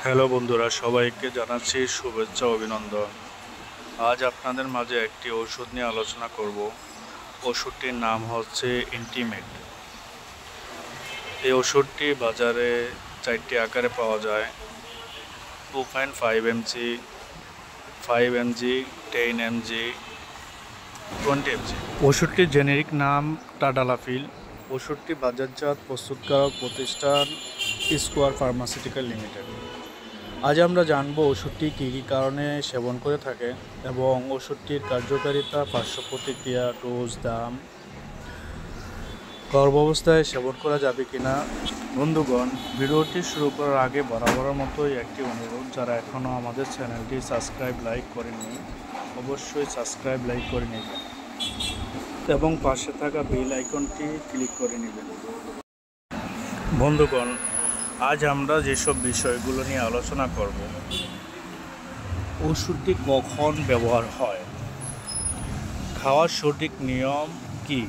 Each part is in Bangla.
হ্যালো বন্ধুরা, সবাইকে জানাচ্ছি শুভেচ্ছা ও অভিনন্দন। আজ আপনাদের মাঝে একটি ওষুধ নিয়ে আলোচনা করব। ওষুধটির নাম হচ্ছে ইন্টিমেট। এই ওষুধটি বাজারে 4টি আকারে পাওয়া যায়: 2.5 mg, 5 mg, 10 mg, 20 mg। ওষুধটির generic নাম টাডালাফিল। ওষুধটি বাজারজাত প্রস্তুতকারক প্রতিষ্ঠান স্কোয়ার ফার্মাসিউটিক্যাল লিমিটেড। আজ আমরা জানব ওষুধটি কী কী কারণে সেবন করে থাকে এবং ওষুধটির কার্যকারিতা, পার্শ্ব প্রতিক্রিয়া, ডোজ, দাম, গর্ভাবস্থায় সেবন করা যাবে কিনা। বন্ধুগণ, ভিডিওটি শুরু করার আগে বরাবরের মতোই একটি অনুরোধ, যারা এখনও আমাদের চ্যানেলটি সাবস্ক্রাইব লাইক করেননি অবশ্যই সাবস্ক্রাইব লাইক করে নেবেন এবং পাশে থাকা বেল আইকনটি ক্লিক করে নেবেন। বন্ধুগণ, আজ আমরা যেসব বিষয়গুলো নিয়ে আলোচনা করব: ওষুধটি কখন ব্যবহার হয়, খাওয়ার সঠিক নিয়ম কি,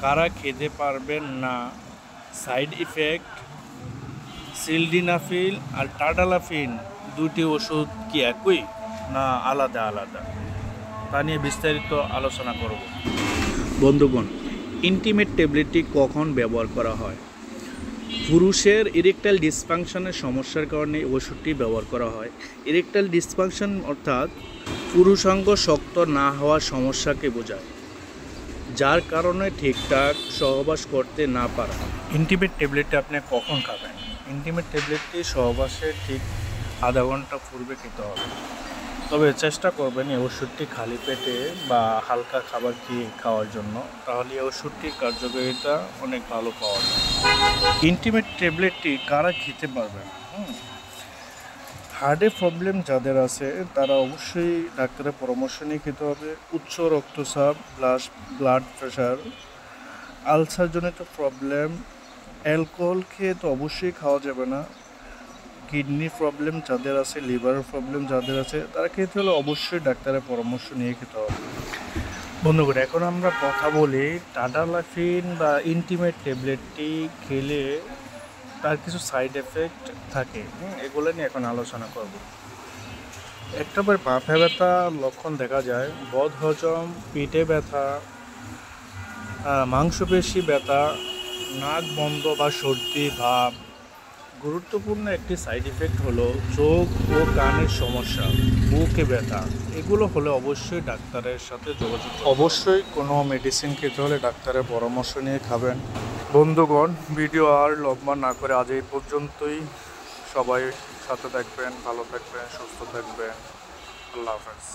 কারা খেতে পারবেন না, সাইড ইফেক্ট, সিলডেনাফিল আর টাডালাফিল দুটি ওষুধ কি একই না আলাদা আলাদা, তা নিয়ে বিস্তারিত আলোচনা করব। বন্ধুগণ, ইন্টিমেট ট্যাবলেটটি কখন ব্যবহার করা হয়? পুরুষের ইরেকটাইল ডিসফাংশনের সমস্যার কারণে ওষুধটি ব্যবহার করা হয়। ইরেকটাইল ডিসফাংশন অর্থাৎ পুরুষাঙ্গ শক্ত না হওয়ার সমস্যাকে বোঝায়, যার কারণে ঠিকঠাক সহবাস করতে না পারা। ইন্টিমেট ট্যাবলেটটি আপনি কখন খাবেন? ইন্টিমেট ট্যাবলেটটি সহবাসের ঠিক আধা ঘন্টা পূর্বে খেতে হবে। তবে চেষ্টা করবেন এই ওষুধটি খালি পেটে বা হালকা খাবার খেয়ে খাওয়ার জন্য, তাহলে এই ওষুধটির কার্যকারিতা অনেক ভালো পাওয়া যায়। ইন্টিমেট ট্যাবলেটটি কারা খেতে পারবেন? হার্টের প্রবলেম যাদের আছে তারা অবশ্যই ডাক্তারের পরামর্শ নিয়ে খেতে হবে। উচ্চ রক্তচাপ, ব্লাড প্রেশার, আলসারজনিত প্রবলেম, অ্যালকোহল খেয়ে তো অবশ্যই খাওয়া যাবে না। কিডনি প্রবলেম যাদের আছে, লিভারের প্রবলেম যাদের আছে, তারা খেতে হলে অবশ্যই ডাক্তারের পরামর্শ নিয়ে খেতে হবে। বন্ধুগণ, এখন আমরা কথা বলি টাডালাফিল বা ইন্টিমেট ট্যাবলেটটি খেলে তার কিছু সাইড এফেক্ট থাকে, এগুলো নিয়ে এখন আলোচনা করব। একটাবার মাথা ব্যথা লক্ষণ দেখা যায়, বদহজম, পিঠে ব্যথা, মাংসপেশি ব্যথা, নাক বন্ধ বা সর্দি ভাব। গুরুত্বপূর্ণ একটি সাইড ইফেক্ট হলো চোখ ও কানের সমস্যা, বুকে ব্যথা। এগুলো হলে অবশ্যই ডাক্তারের সাথে যোগাযোগ, অবশ্যই কোনো মেডিসিন খেতে হলে ডাক্তারের পরামর্শ নিয়ে খাবেন। বন্ধুগণ, ভিডিও আর লম্বা না করে আজ এই পর্যন্তই। সবাই সাথে থাকবেন, ভালো থাকবেন, সুস্থ থাকবেন। আল্লাহ হাফেজ।